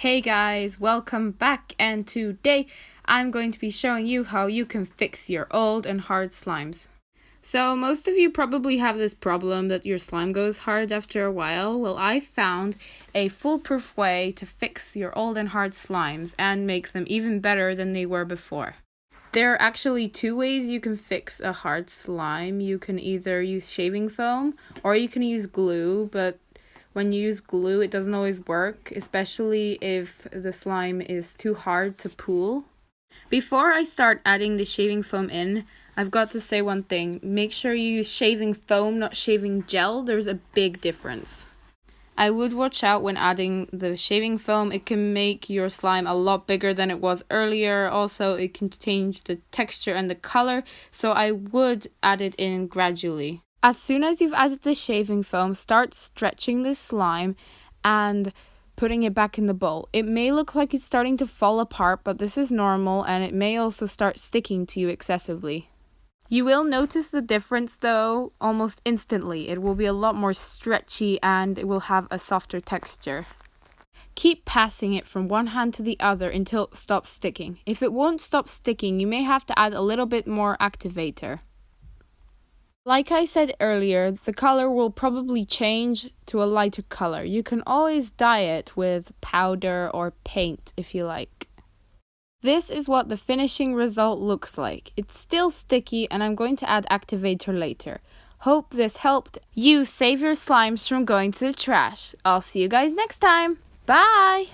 Hey guys, welcome back, and today I'm going to be showing you how you can fix your old and hard slimes. So most of you probably have this problem that your slime goes hard after a while. Well, I found a foolproof way to fix your old and hard slimes and make them even better than they were before. There are actually two ways you can fix a hard slime. You can either use shaving foam or you can use glue, but when you use glue, it doesn't always work, especially if the slime is too hard to pull. Before I start adding the shaving foam in, I've got to say one thing. Make sure you use shaving foam, not shaving gel. There's a big difference. I would watch out when adding the shaving foam. It can make your slime a lot bigger than it was earlier. Also, it can change the texture and the color, so I would add it in gradually. As soon as you've added the shaving foam, start stretching the slime and putting it back in the bowl. It may look like it's starting to fall apart, but this is normal, and it may also start sticking to you excessively. You will notice the difference though almost instantly. It will be a lot more stretchy and it will have a softer texture. Keep passing it from one hand to the other until it stops sticking. If it won't stop sticking, you may have to add a little bit more activator. Like I said earlier, the color will probably change to a lighter color. You can always dye it with powder or paint if you like. This is what the finishing result looks like. It's still sticky, and I'm going to add activator later. Hope this helped you save your slimes from going to the trash. I'll see you guys next time. Bye!